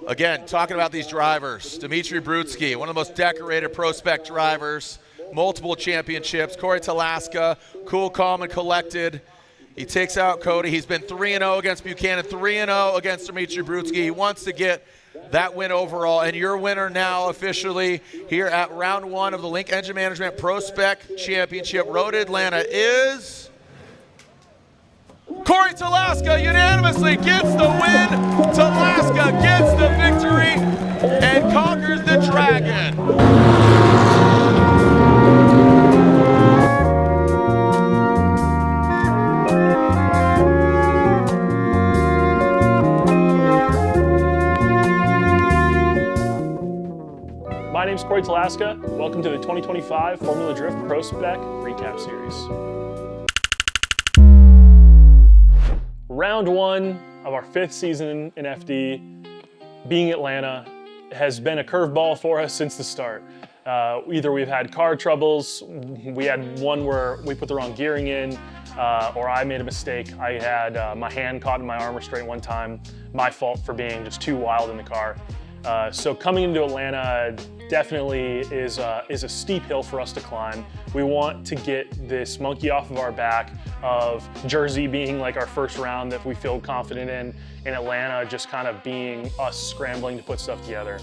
Again, talking about these drivers, Dmitry Brutsky, one of the most decorated pro spec drivers, multiple championships. Cory Talaska, cool, calm, and collected. He takes out Cody. He's been 3-0 against Buchanan, 3-0 against Dmitry Brutsky. He wants to get that win overall, and your winner now officially here at round one of the Link Engine Management Pro Spec Championship Road Atlanta is Cory Talaska. Unanimously gets the win. Talaska gets the victory and conquers the dragon. My name's Cory Talaska. Welcome to the 2025 Formula Drift Pro Spec Recap Series. Round one of our 5th season in FD, being Atlanta, has been a curveball for us since the start. Either we've had car troubles, we had one where we put the wrong gearing in, or I made a mistake. I had my hand caught in my arm restraint one time, my fault for being just too wild in the car. So coming into Atlanta definitely is a steep hill for us to climb. We want to get this monkey off of our back of Jersey being like our first round that we feel confident in Atlanta just kind of being us scrambling to put stuff together.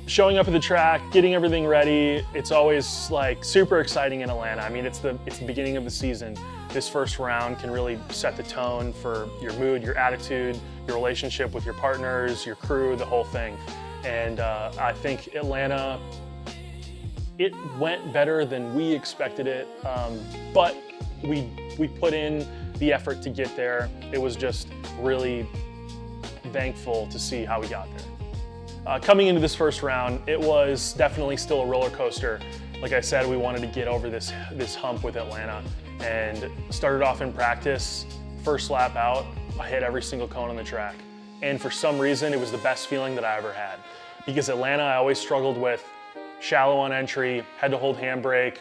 Showing up at the track, getting everything ready, it's always like super exciting in Atlanta. I mean, it's the beginning of the season. This first round can really set the tone for your mood, your attitude, your relationship with your partners, your crew, the whole thing. And I think Atlanta, it went better than we expected it, but we put in the effort to get there. It was just really thankful to see how we got there. Coming into this first round, it was definitely still a roller coaster. Like I said, we wanted to get over this hump with Atlanta, and started off in practice. First lap out, I hit every single cone on the track. And for some reason, it was the best feeling that I ever had. Because Atlanta, I always struggled with shallow on entry, had to hold handbrake,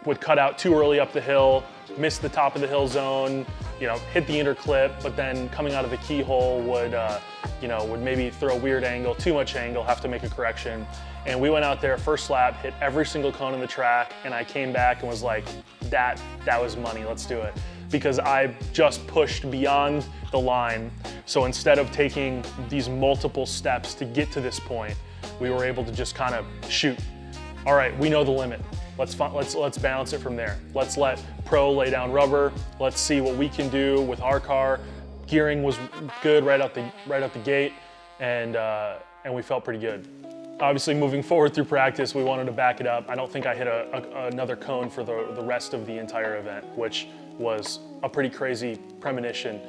would cut out too early up the hill, miss the top of the hill zone, hit the interclip, but then coming out of the keyhole would maybe throw a weird angle, too much angle, have to make a correction. And we went out there, first lap, hit every single cone on the track, and I came back and was like, that was money, let's do it. Because I just pushed beyond the line. So instead of taking these multiple steps to get to this point, we were able to just kind of shoot. All right, we know the limit. Let's balance it from there. Let's let Pro lay down rubber. Let's see what we can do with our car. Gearing was good right out the gate, and we felt pretty good. Obviously, moving forward through practice, we wanted to back it up. I don't think I hit another cone for the rest of the entire event, which was a pretty crazy premonition.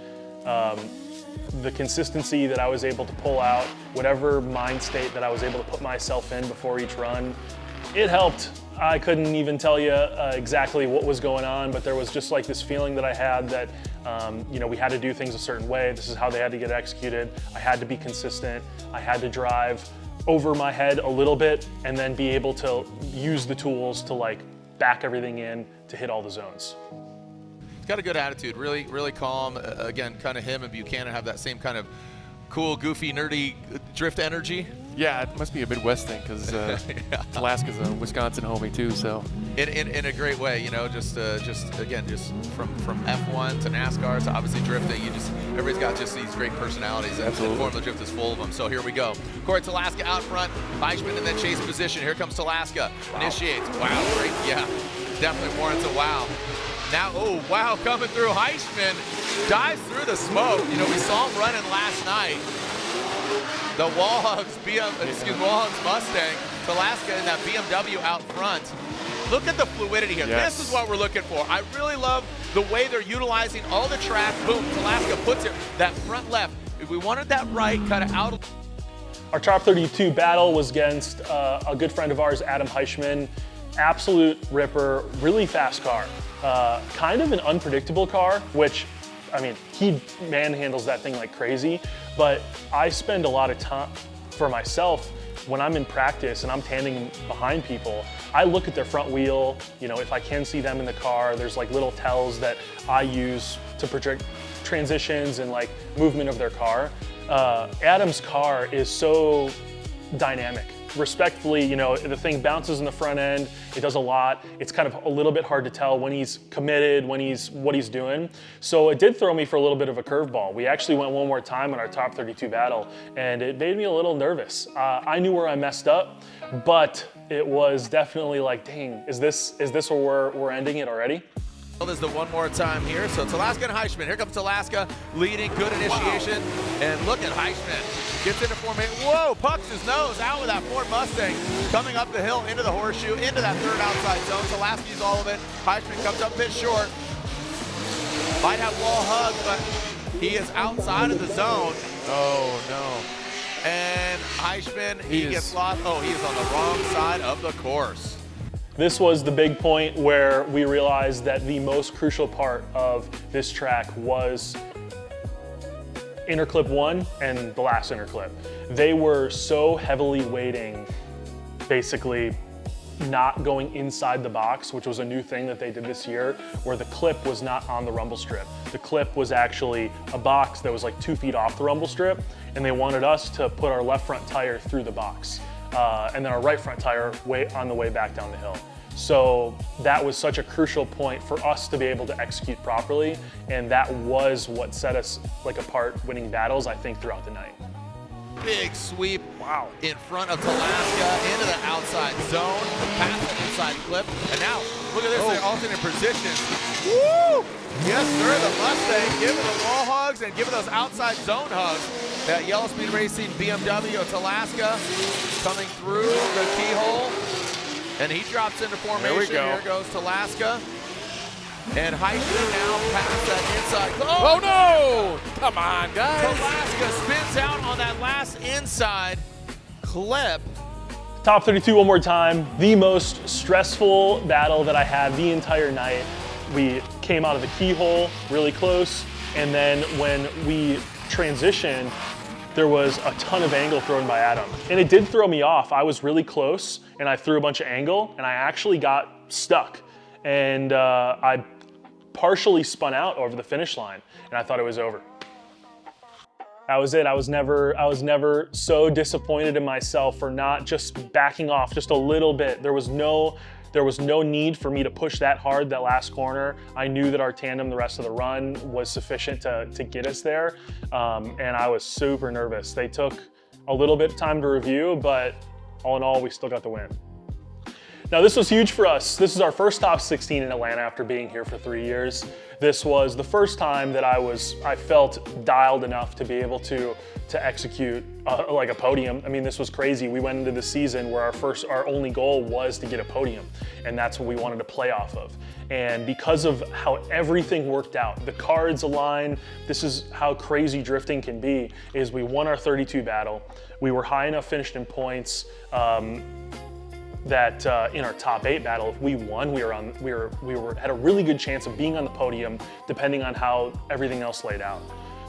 The consistency that I was able to pull out, whatever mind state that I was able to put myself in before each run, it helped. I couldn't even tell you exactly what was going on, but there was just like this feeling that I had that we had to do things a certain way. This is how they had to get executed. I had to be consistent. I had to drive over my head a little bit and then be able to use the tools to like back everything in to hit all the zones. He's got a good attitude, really, really calm. Again, kind of him and Buchanan have that same kind of cool, goofy, nerdy drift energy. Yeah, it must be a Midwest thing because Talaska's a Wisconsin homie too. So in a great way, just from F1 to NASCAR to obviously drifting, everybody's got just these great personalities, and Formula Drift is full of them. So here we go. Cory Talaska out front, Feischman in that chase position. Here comes Talaska, initiates. Wow, great, yeah, definitely warrants a wow. Now, oh wow, coming through, Heischman dives through the smoke. We saw him running last night. The Wallhogs Wallhogs Mustang, Talaska in that BMW out front. Look at the fluidity here. Yes. This is what we're looking for. I really love the way they're utilizing all the track. Boom, Talaska puts it, that front left. If we wanted that right, cut it out. Our top 32 battle was against a good friend of ours, Adam Heischman. Absolute ripper, really fast car. Kind of an unpredictable car, which, I mean, he manhandles that thing like crazy, but I spend a lot of time for myself when I'm in practice and I'm standing behind people. I look at their front wheel, if I can see them in the car, there's like little tells that I use to project transitions and like movement of their car. Adam's car is so dynamic. Respectfully, you know, the thing bounces in the front end, it does a lot. It's kind of a little bit hard to tell when he's committed, what he's doing. So it did throw me for a little bit of a curveball. We actually went one more time in our top 32 battle, and it made me a little nervous. I knew where I messed up, but it was definitely like, dang, is this where we're ending it already? This is the one more time here. So Talaska and Heischman. Here comes Talaska leading, good initiation. Wow. And look at Heischman. Gets into formation. Whoa, pucks his nose out with that Ford Mustang. Coming up the hill into the horseshoe, into that third outside zone. Talaska used all of it. Heischman comes up a bit short. Might have wall hug, but he is outside of the zone. Oh, no. And Heischman, he gets lost. Oh, he is on the wrong side of the course. This was the big point where we realized that the most crucial part of this track was interclip 1 and the last interclip. They were so heavily weighting, basically not going inside the box, which was a new thing that they did this year, where the clip was not on the rumble strip. The clip was actually a box that was like 2 feet off the rumble strip, and they wanted us to put our left front tire through the box. And then our right front tire on the way back down the hill. So that was such a crucial point for us to be able to execute properly, and that was what set us like apart winning battles, I think, throughout the night. Big sweep in front of Talaska into the outside zone, past the inside clip, and now look at this, they're alternate positions. Woo! Yes, sir, the Mustang giving the wall hugs and giving those outside zone hugs. That Yellow Speed Racing BMW Talaska coming through the keyhole. And he drops into formation. There we go. Here goes Talaska. And Heischman now past that inside. Oh no! Come on, guys. Talaska spins out on that last inside clip. Top 32 one more time. The most stressful battle that I had the entire night. We came out of the keyhole really close, and then when we transitioned, there was a ton of angle thrown by Adam. And it did throw me off. I was really close, and I threw a bunch of angle, and I actually got stuck. And I partially spun out over the finish line, and I thought it was over. That was it. I was never so disappointed in myself for not just backing off just a little bit. There was no need for me to push that hard that last corner. I knew that our tandem the rest of the run was sufficient to get us there, and I was super nervous. They took a little bit of time to review, but all in all, we still got the win. Now, this was huge for us. This is our first top 16 in Atlanta after being here for 3 years. This was the first time that I felt dialed enough to be able to execute like a podium. I mean, this was crazy. We went into the season where our only goal was to get a podium, and that's what we wanted to play off of. And because of how everything worked out, the cards aligned, this is how crazy drifting can be, is we won our 32 battle. We were high enough finished in points, that in our top 8 battle, if we won, we had a really good chance of being on the podium, depending on how everything else laid out.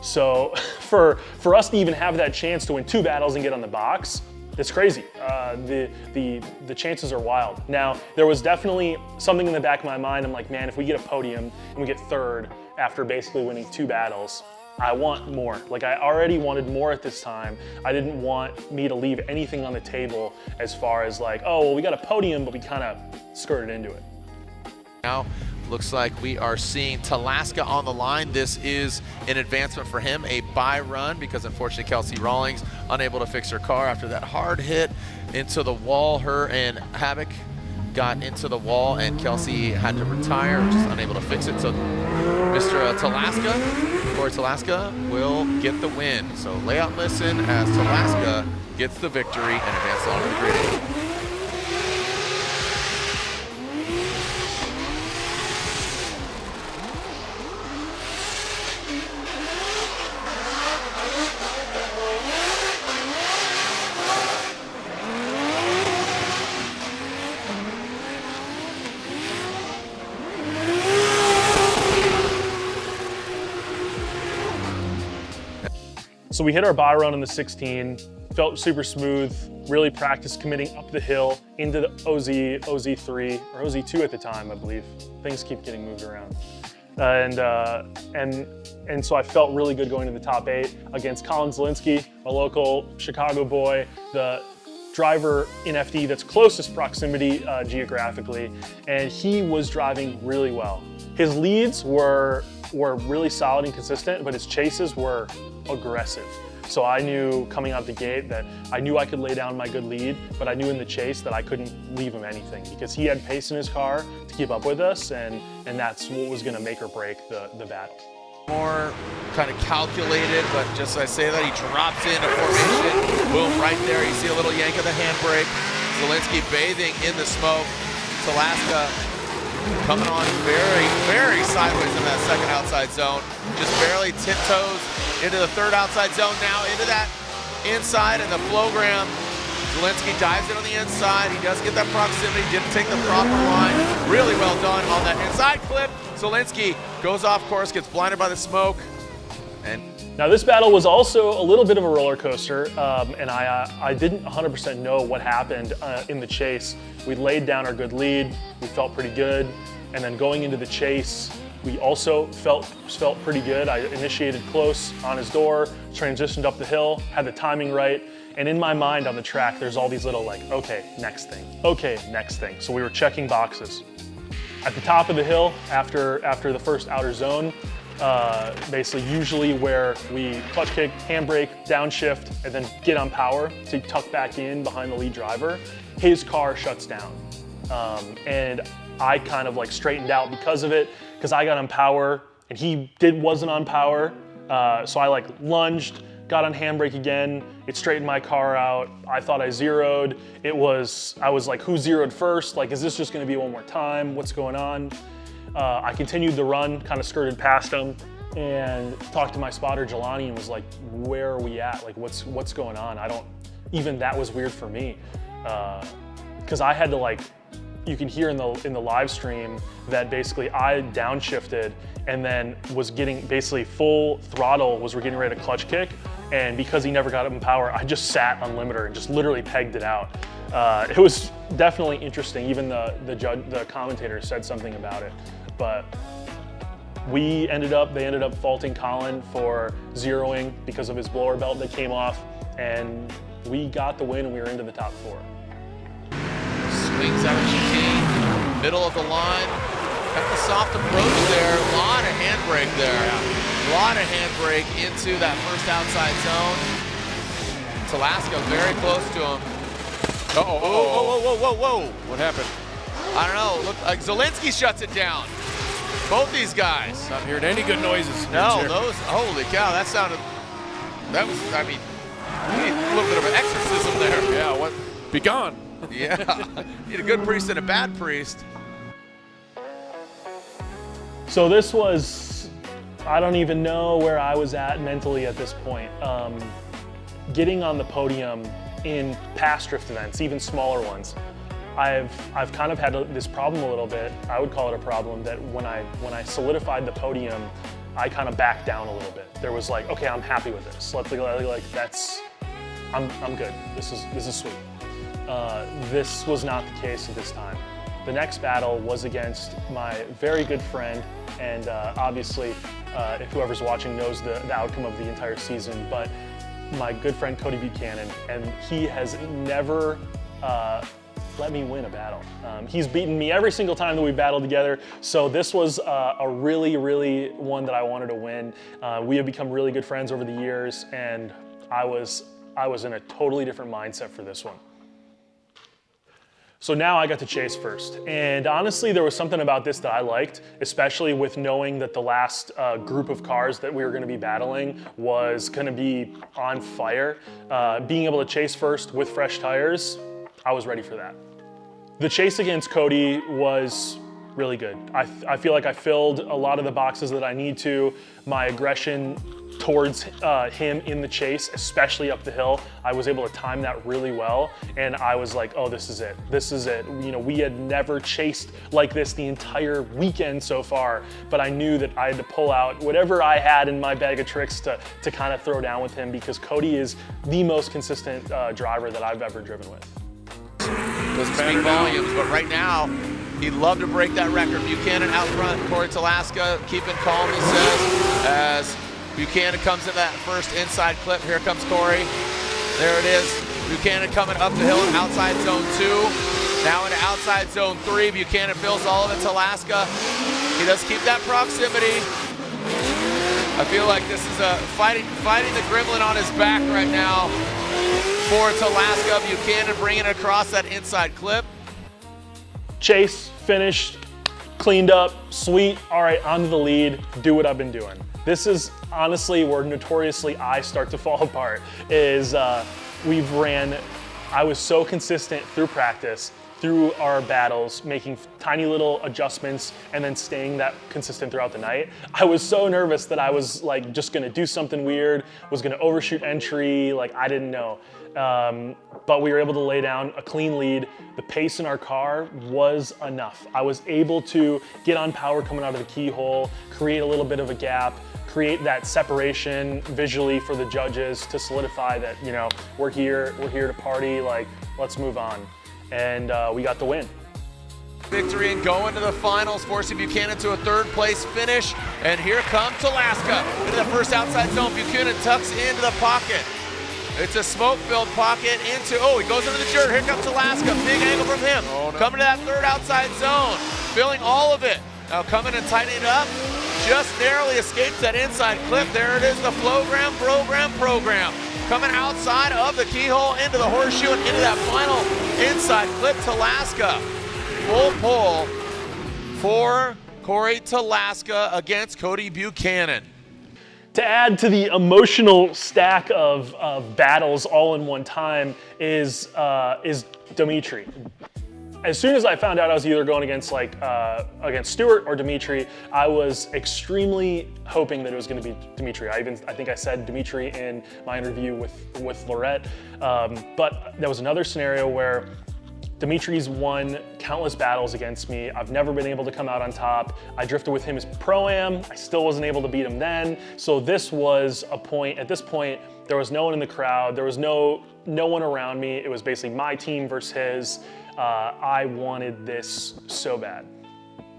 So for us to even have that chance to win 2 battles and get on the box, it's crazy. The chances are wild. Now, there was definitely something in the back of my mind. I'm like, man, if we get a podium and we get 3rd after basically winning 2 battles, I want more. Like, I already wanted more at this time. I didn't want me to leave anything on the table as far as like, oh, well, we got a podium, but we kind of skirted into it. Now, looks like we are seeing Talaska on the line. This is an advancement for him, a bye run, because unfortunately Kelsey Rawlings unable to fix her car after that hard hit into the wall. Her and Havoc got into the wall, and Kelsey had to retire, just unable to fix it. So Mr. Talaska, Cory Talaska, will get the win. So lay out, listen as Talaska gets the victory and advances on to the grid. So we hit our bye run in the 16, felt super smooth, really practiced committing up the hill into the OZ3, or OZ2 at the time, I believe. Things keep getting moved around. And so I felt really good going to the top 8 against Colin Zielinski, a local Chicago boy, the driver in FD that's closest proximity geographically, and he was driving really well. His leads were really solid and consistent, but his chases were aggressive. So I knew coming out the gate that I knew I could lay down my good lead, but I knew in the chase that I couldn't leave him anything because he had pace in his car to keep up with us, and that's what was gonna make or break the battle. More kind of calculated, but just as I say that, he drops into formation. Boom, right there, you see a little yank of the handbrake. Zielinski bathing in the smoke. Talaska coming on very, very sideways in that second outside zone. Just barely tiptoes into the third outside zone, now into that inside, and the flowgram. Zielinski dives in on the inside. He does get that proximity, didn't take the proper line. Really well done on that inside clip. Zielinski goes off course, gets blinded by the smoke. And now this battle was also a little bit of a roller coaster, and I didn't 100% know what happened in the chase. We laid down our good lead, we felt pretty good, and then going into the chase, we also felt pretty good. I initiated close on his door, transitioned up the hill, had the timing right, and in my mind on the track, there's all these little like, okay, next thing, okay, next thing. So we were checking boxes. At the top of the hill, after the first outer zone, basically usually where we clutch kick, handbrake, downshift, and then get on power to tuck back in behind the lead driver, his car shuts down. And I kind of like straightened out because of it, because I got on power and he wasn't on power. So I like lunged, got on handbrake again, it straightened my car out. I thought I zeroed. I was like, who zeroed first? Like, is this just gonna be one more time? What's going on? I continued the run, kind of skirted past him, and talked to my spotter, Jelani, and was like, where are we at? Like, what's going on? Even that was weird for me. Because I had to like, you can hear in the live stream that basically I downshifted and then was getting basically full throttle, we're getting ready to clutch kick. And because he never got up in power, I just sat on limiter and just literally pegged it out. It was definitely interesting. Even the commentator said something about it. But they ended up faulting Colin for zeroing because of his blower belt that came off. And we got the win and we were into the top 4. Swings out of chicane, middle of the line. Kind of a soft approach there. A lot of handbrake there. A lot of handbrake into that first outside zone. Talaska very close to him. Whoa. What happened? I don't know. Look like Zielinski shuts it down. Both these guys. Not hearing any good noises. No, those, holy cow, that was, I mean, a little bit of an exorcism there. Yeah, what? Be gone. Yeah, need a good priest and a bad priest. So this was, I don't even know where I was at mentally at this point. Getting on the podium in past drift events, even smaller ones, I've kind of had this problem a little bit. I would call it a problem that when I solidified the podium, I kind of backed down a little bit. There was like, okay, I'm happy with this. I'm good. This is sweet. This was not the case at this time. The next battle was against my very good friend, and obviously, if whoever's watching knows the outcome of the entire season, but my good friend Cody Buchanan, and he has never let me win a battle. He's beaten me every single time that we battled together, so this was a really, really one that I wanted to win. We have become really good friends over the years, and I was in a totally different mindset for this one. So now I got to chase first. And honestly, there was something about this that I liked, especially with knowing that the last group of cars that we were gonna be battling was gonna be on fire. Being able to chase first with fresh tires, I was ready for that. The chase against Cody was really good. I feel like I filled a lot of the boxes that I need to. My aggression towards him in the chase, especially up the hill, I was able to time that really well, and I was like, oh, this is it. This is it. You know, we had never chased like this the entire weekend so far, but I knew that I had to pull out whatever I had in my bag of tricks to kind of throw down with him, because Cody is the most consistent driver that I've ever driven with. Those speak volumes, but right now, He'd love to break that record. Buchanan out front, Cory Talaska keeping calm, he says, as Buchanan comes in that first inside clip. Here comes Cory. There it is. Buchanan coming up the hill in outside zone 2. Now into outside zone 3. Buchanan fills all of it. Talaska, he does keep that proximity. I feel like this is a fighting the gremlin on his back right now for Talaska. Buchanan bringing it across that inside clip. Chase, finished, cleaned up, sweet. All right, onto the lead, do what I've been doing. This is honestly where notoriously I start to fall apart, is I was so consistent through practice, through our battles, making tiny little adjustments and then staying that consistent throughout the night. I was so nervous that I was like just gonna do something weird, was gonna overshoot entry, like I didn't know. But we were able to lay down a clean lead. The pace in our car was enough. I was able to get on power coming out of the keyhole, create a little bit of a gap, create that separation visually for the judges to solidify that, you know, we're here to party, like, let's move on. And we got the win. Victory and going to the finals, forcing Buchanan to a third place finish. And here comes Talaska into the first outside zone. Buchanan tucks into the pocket. It's a smoke-filled pocket into, oh, he goes into the dirt. Here comes Talaska, big angle from him. Oh, no. Coming to that third outside zone, filling all of it. Now coming and tightening it up, just narrowly escapes that inside clip. There it is, the program. Coming outside of the keyhole into the horseshoe and into that final inside clip. Talaska, full pull for Cory Talaska against Cody Buchanan. To add to the emotional stack of battles all in one time is Dimitri. As soon as I found out I was either going against against Stewart or Dimitri, I was extremely hoping that it was going to be Dimitri. I think I said Dimitri in my interview with Lorette, but there was another scenario where Dimitri's won countless battles against me. I've never been able to come out on top. I drifted with him as Pro-Am. I still wasn't able to beat him then. So this was a point, at this point, there was no one in the crowd. There was no one around me. It was basically my team versus his. I wanted this so bad.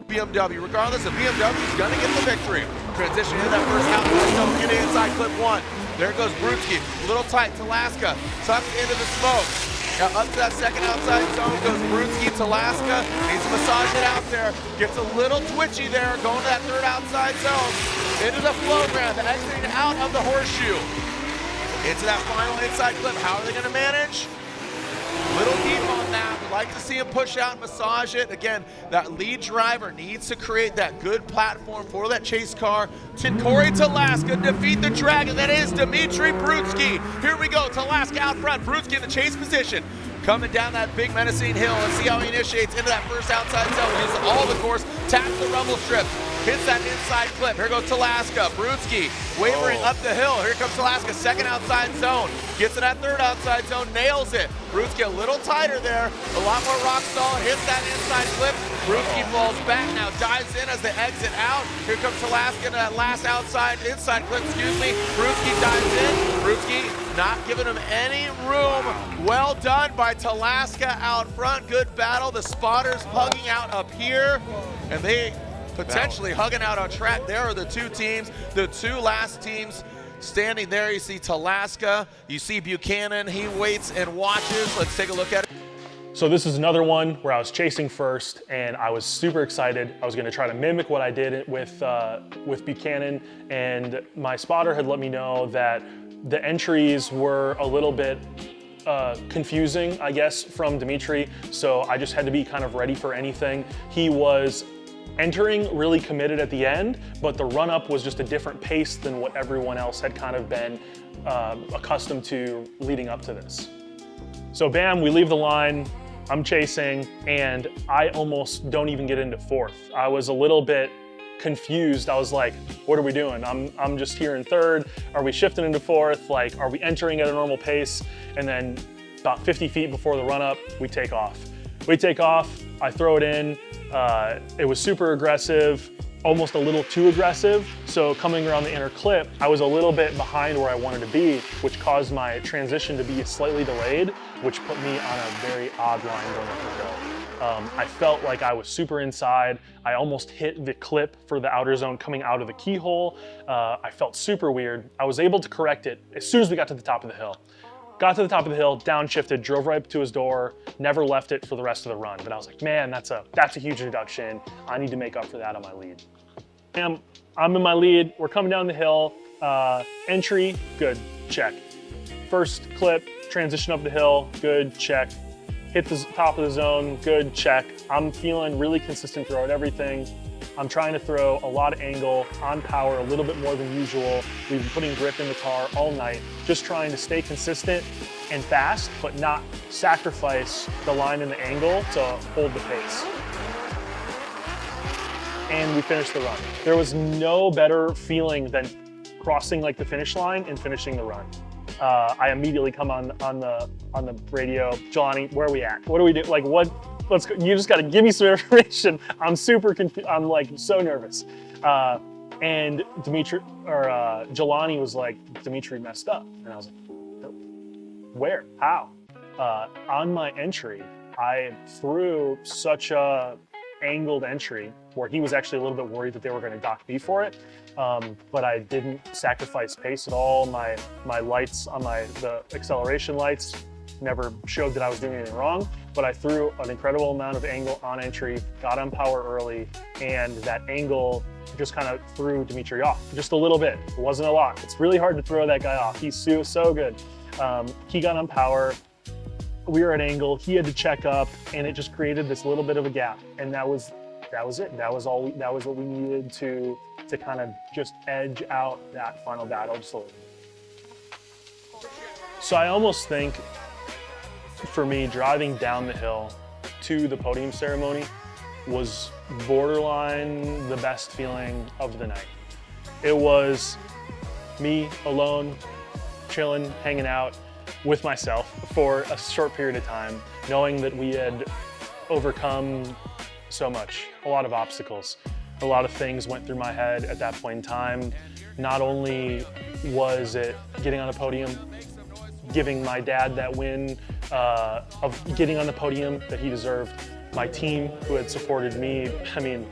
BMW, regardless of BMW's gonna get the victory. Transition into that first outside zone, into inside clip 1. There goes Brudski, little tight, Talaska, tucks into the smoke. Now up to that second outside zone goes Brudski. Talaska needs to massage it out there. Gets a little twitchy there, going to that third outside zone. Into the flow ground, exiting out of the horseshoe. Into that final inside clip. How are they gonna manage? Little deep on that. We'd like to see him push out and massage it. Again, that lead driver needs to create that good platform for that chase car. Cory Talaska defeat the dragon. That is Dimitri Brudski. Here we go. Talaska out front. Brudski in the chase position. Coming down that big menacing hill. Let's see how he initiates into that first outside zone. Uses all the course. Taps the rumble strips. Hits that inside clip. Here goes Talaska. Brudski wavering up the hill. Here comes Talaska. Second outside zone. Gets in that third outside zone. Nails it. Brudski a little tighter there. A lot more rock solid. Hits that inside clip. Brudski falls back now. Dives in as they exit out. Here comes Talaska into that last inside clip. Brudski dives in. Brudski not giving him any room. Well done by Talaska out front. Good battle. The spotters hugging out up here. And they potentially hugging out on track. There are the two teams, the two last teams standing there. You see Talaska, you see Buchanan. He waits and watches. Let's take a look at it. So this is another one where I was chasing first and I was super excited. I was gonna try to mimic what I did with Buchanan, and my spotter had let me know that the entries were a little bit confusing, I guess, from Dimitri. So I just had to be kind of ready for anything. He was entering really committed at the end, but the run up was just a different pace than what everyone else had kind of been accustomed to leading up to this. So bam, we leave the line, I'm chasing, and I almost don't even get into fourth. I was a little bit confused. I was like, what are we doing? I'm just here in third. Are we shifting into fourth? Like, are we entering at a normal pace? And then about 50 feet before the run up, we take off. I throw it in. It was super aggressive, almost a little too aggressive. So coming around the inner clip, I was a little bit behind where I wanted to be, which caused my transition to be slightly delayed, which put me on a very odd line going up the hill. I felt like I was super inside. I almost hit the clip for the outer zone coming out of the keyhole. I felt super weird. I was able to correct it as soon as we got to the top of the hill. Got to the top of the hill, downshifted, drove right up to his door, never left it for the rest of the run. But I was like, man, that's a huge reduction. I need to make up for that on my lead. And I'm in my lead, we're coming down the hill. Entry, good, check. First clip, transition up the hill, good, check. Hit the top of the zone, good, check. I'm feeling really consistent throughout everything. I'm trying to throw a lot of angle, on power, a little bit more than usual. We've been putting grip in the car all night, just trying to stay consistent and fast, but not sacrifice the line and the angle to hold the pace. And we finished the run. There was no better feeling than crossing like the finish line and finishing the run. I immediately come on the radio, Jelani, where are we at? What do we do? Like what? Let's go. You just got to give me some information. I'm super confused. I'm like so nervous. And Jelani was like, Dimitri messed up, and I was like, where? How? On my entry, I threw such a angled entry where he was actually a little bit worried that they were going to dock me for it. But I didn't sacrifice pace at all. My lights on the acceleration lights never showed that I was doing anything wrong, but I threw an incredible amount of angle on entry, got on power early, and that angle just kind of threw Dimitri off just a little bit. It wasn't a lot. It's really hard to throw that guy off. He's so good. He got on power, we were at angle, he had to check up, and it just created this little bit of a gap, and that was it. That was what we needed to kind of just edge out that final battle just a little. So I almost think, for me, driving down the hill to the podium ceremony was borderline the best feeling of the night. It was me alone, chilling, hanging out with myself for a short period of time, knowing that we had overcome so much, a lot of obstacles. A lot of things went through my head at that point in time. Not only was it getting on the podium, giving my dad that win of getting on the podium that he deserved, my team who had supported me, I mean,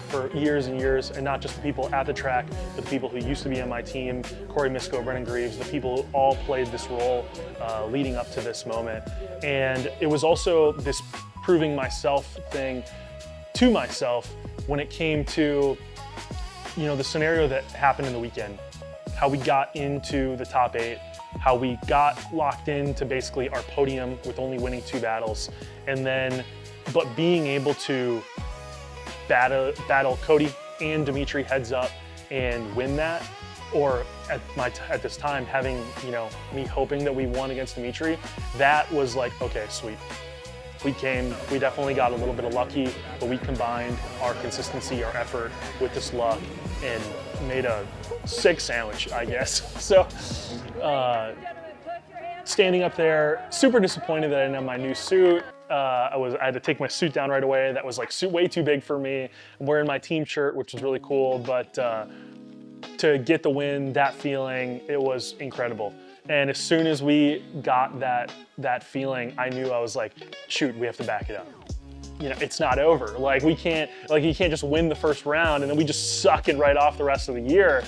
for years and years, and not just the people at the track, but the people who used to be on my team, Cory, Brennan Greaves, the people who all played this role leading up to this moment. And it was also this proving myself thing to myself when it came to, the scenario that happened in the weekend, how we got into the top 8, how we got locked into basically our podium with only winning 2 battles, and then, but being able to battle Cody and Dimitri heads up and win that, or at this time having, me hoping that we won against Dimitri, that was like, okay, sweet. We definitely got a little bit of lucky, but we combined our consistency, our effort with this luck and made a sick sandwich, I guess. So standing up there, super disappointed that I didn't have my new suit. I had to take my suit down right away. That was like way too big for me. I'm wearing my team shirt, which was really cool, but to get the win, that feeling, it was incredible. And as soon as we got that feeling, I knew, I was like, shoot, we have to back it up. It's not over. Like you can't just win the first round and then we just suck it right off the rest of the year.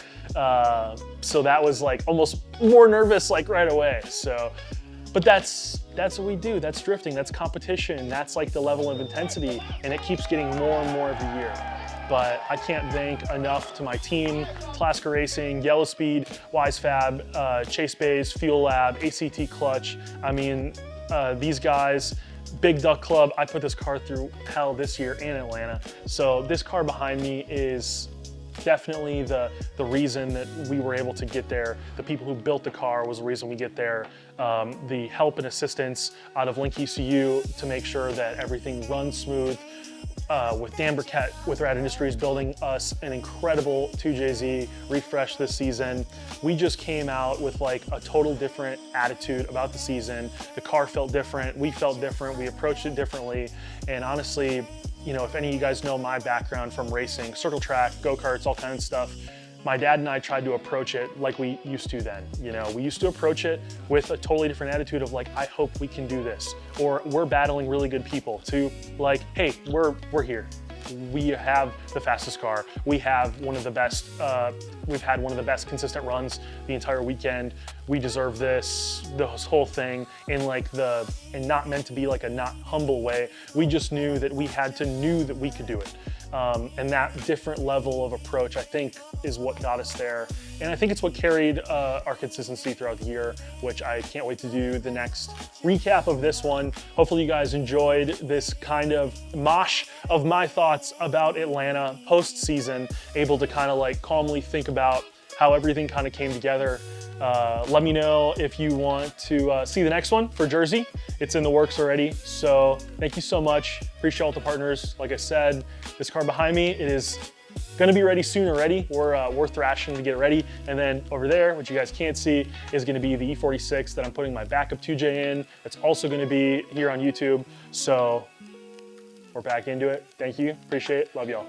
So that was like almost more nervous like right away. So, but that's what we do. That's drifting, that's competition. That's like the level of intensity, and it keeps getting more and more every year. But I can't thank enough to my team, Talaska Racing, Yellow Speed, WiseFab, Chase Bays, Fuel Lab, ACT Clutch. I mean, these guys, Big Duck Club, I put this car through hell this year in Atlanta. So this car behind me is definitely the reason that we were able to get there. The people who built the car was the reason we get there. The help and assistance out of Link ECU to make sure that everything runs smooth. With Dan Burkett with Rad Industries building us an incredible 2JZ refresh this season. We just came out with like a total different attitude about the season. The car felt different, we felt different, we approached it differently, and honestly, if any of you guys know my background from racing, circle track, go-karts, all kinds of stuff, my dad and I tried to approach it like we used to then. You know, we used to approach it with a totally different attitude of like, I hope we can do this, or we're battling really good people, to like, hey, we're here. We have the fastest car. We have one of the best, we've had one of the best consistent runs the entire weekend. We deserve this whole thing, in like and not meant to be like a not humble way. We just knew that we knew that we could do it. And that different level of approach, I think, is what got us there. And I think it's what carried our consistency throughout the year, which I can't wait to do the next recap of this one. Hopefully you guys enjoyed this kind of mosh of my thoughts about Atlanta post-season, able to kind of like calmly think about how everything kind of came together. Let me know if you want to see the next one for Jersey. It's in the works already. So thank you so much. Appreciate all the partners. Like I said, this car behind me, it is gonna be ready soon already. We're thrashing to get it ready. And then over there, which you guys can't see, is gonna be the E46 that I'm putting my backup 2J in. It's also gonna be here on YouTube. So we're back into it. Thank you, appreciate it, love y'all.